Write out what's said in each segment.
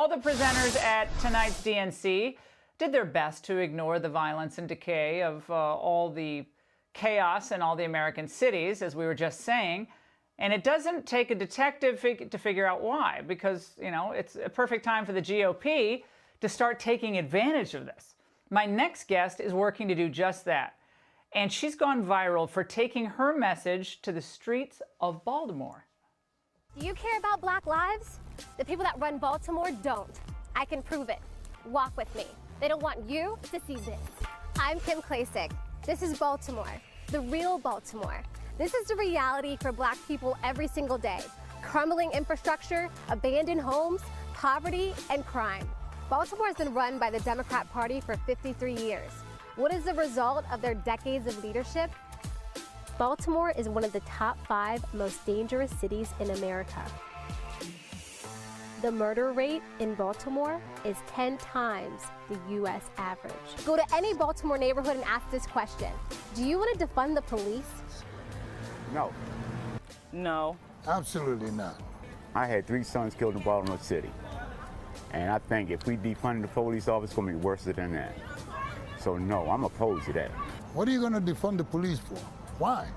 All the presenters at tonight's DNC did their best to ignore the violence and decay of all the chaos in all the American cities, as we were just saying. And it doesn't take a detective to figure out why, because, you know, it's a perfect time for the GOP to start taking advantage of this. My next guest is working to do just that. And she's gone viral for taking her message to the streets of Baltimore. Do you care about Black lives? The people that run Baltimore don't. I can prove it. Walk with me. They don't want you to see this. I'm Kim Klacik. This is Baltimore, the real Baltimore. This is the reality for Black people every single day. Crumbling infrastructure, abandoned homes, poverty, and crime. Baltimore has been run by the Democrat Party for 53 years. What is the result of their decades of leadership? Baltimore is one of the top 5 most dangerous cities in America. The murder rate in Baltimore is 10 times the U.S. average. Go to any Baltimore neighborhood and ask this question. Do you want to defund the police? No. No. Absolutely not. I had 3 sons killed in Baltimore City. And I think if we defund the police office, it's going to be worse than that. So no, I'm opposed to that. What are you going to defund the police for? Why?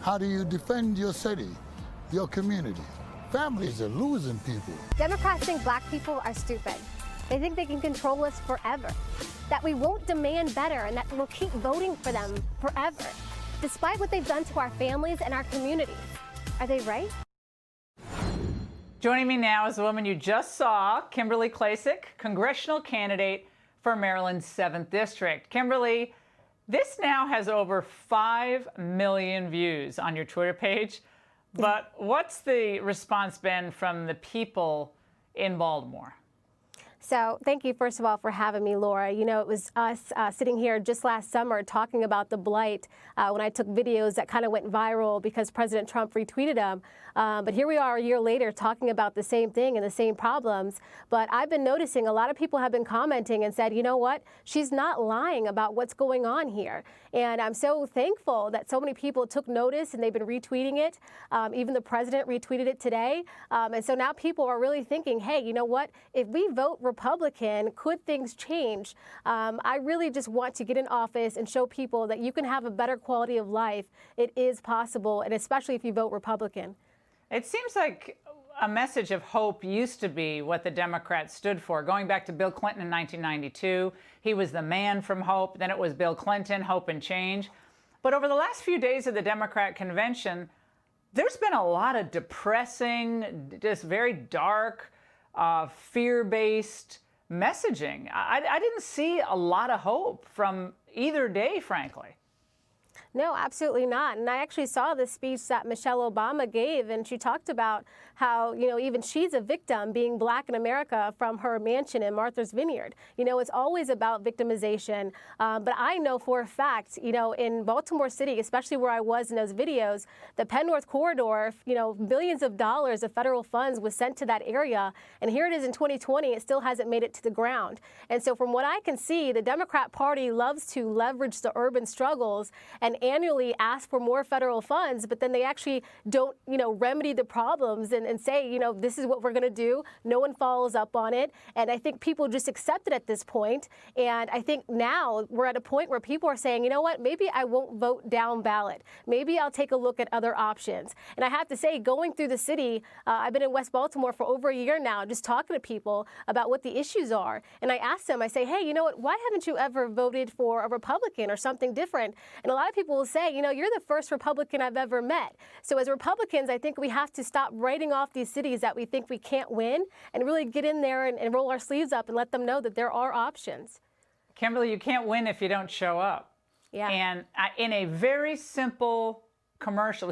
How do you defend your city, your community? Families are losing people. Democrats think Black people are stupid. They think they can control us forever, that we won't demand better, and that we'll keep voting for them forever, despite what they've done to our families and our communities. Are they right? Joining me now is the woman you just saw, Kimberly Klacik, congressional candidate for Maryland's 7th District. Kimberly, this now has over 5 million views on your Twitter page, but what's the response been from the people in Baltimore? So thank you, first of all, for having me, Laura. You know, it was us sitting here just last summer talking about the blight when I took videos that kind of went viral because President Trump retweeted them. But here we are a year later talking about the same thing and the same problems. But I've been noticing a lot of people have been commenting and said, you know what, she's not lying about what's going on here. And I'm so thankful that so many people took notice and they've been retweeting it. Even the president retweeted it today. And so now people are really thinking, hey, you know what, if we vote Republican, could things change? I really just want to get in office and show people that you can have a better quality of life. It is possible, and especially if you vote Republican. It seems like a message of hope used to be what the Democrats stood for. Going back to Bill Clinton in 1992, he was the man from hope. Then it was Bill Clinton, hope and change. But over the last few days of the Democrat convention, there's been a lot of depressing, just very dark, fear-based messaging. I didn't see a lot of hope from either day, frankly. No, absolutely not. And I actually saw the speech that Michelle Obama gave, and she talked about how, you know, even she's a victim being Black in America from her mansion in Martha's Vineyard. You know, it's always about victimization. But I know for a fact, you know, in Baltimore City, especially where I was in those videos, the Penn North Corridor, you know, billions of dollars of federal funds was sent to that area. And here it is in 2020, it still hasn't made it to the ground. And so from what I can see, the Democrat Party loves to leverage the urban struggles and annually ask for more federal funds, but then they actually don't, you know, remedy the problems and say, you know, this is what we're going to do. No one follows up on it. And I think people just accept it at this point. And I think now we're at a point where people are saying, you know what, maybe I won't vote down ballot. Maybe I'll take a look at other options. And I have to say, going through the city, I've been in West Baltimore for over a year now, just talking to people about what the issues are. And I ask them, I say, hey, you know what, why haven't you ever voted for a Republican or something different? And a lot of people will say, you know, you're the first Republican I've ever met. So as Republicans, I think we have to stop writing off these cities that we think we can't win and really get in there and roll our sleeves up and let them know that there are options. Kimberly, you can't win if you don't show up. Yeah. And in a very simple commercial,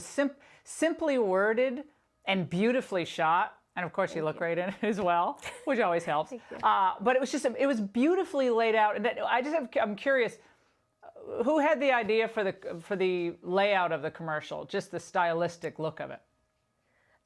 simply worded and beautifully shot. And of course, you look great in it as well, which always helps. But it was just, it was beautifully laid out. And I'm curious, who had the idea for the layout of the commercial, just the stylistic look of it?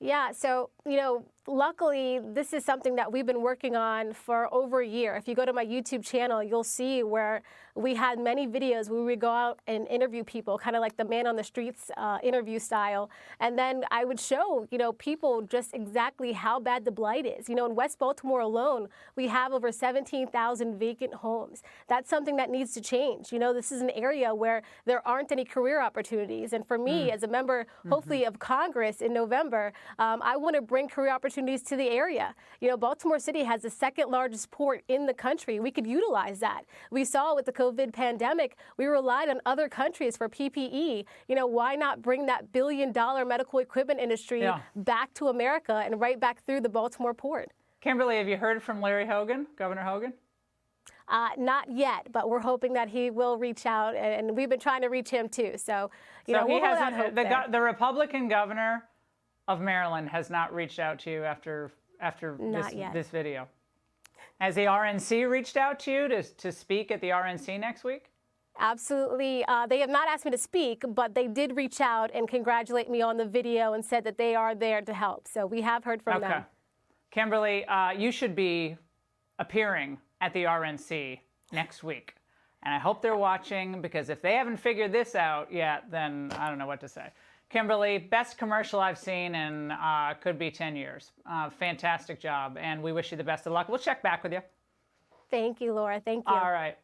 Yeah, so, you know, luckily, this is something that we've been working on for over a year. If you go to my YouTube channel, you'll see where we had many videos where we would go out and interview people, kind of like the man on the streets interview style. And then I would show, people just exactly how bad the blight is. In West Baltimore alone, we have over 17,000 vacant homes. That's something that needs to change. This is an area where there aren't any career opportunities. And for me, as a member, hopefully, of Congress in November, I want to bring career opportunities to the area. Baltimore City has the second largest port in the country. We could utilize that. We saw with the COVID pandemic, we relied on other countries for PPE. Why not bring that billion-dollar medical equipment industry back to America and right back through the Baltimore port? Kimberly, have you heard from Larry Hogan, Governor Hogan? Not yet, but we're hoping that he will reach out, and we've been trying to reach him too. So, we'll hold out hope there. The Republican governor of Maryland has not reached out to you after this video. Has the RNC reached out to you to speak at the RNC next week? Absolutely. They have not asked me to speak, but they did reach out and congratulate me on the video and said that they are there to help. So we have heard from them. Kimberly, you should be appearing at the RNC next week. And I hope they're watching, because if they haven't figured this out yet, then I don't know what to say. Kimberly, best commercial I've seen in could be 10 years. Fantastic job, and we wish you the best of luck. We'll check back with you. Thank you, Laura. Thank you. All right.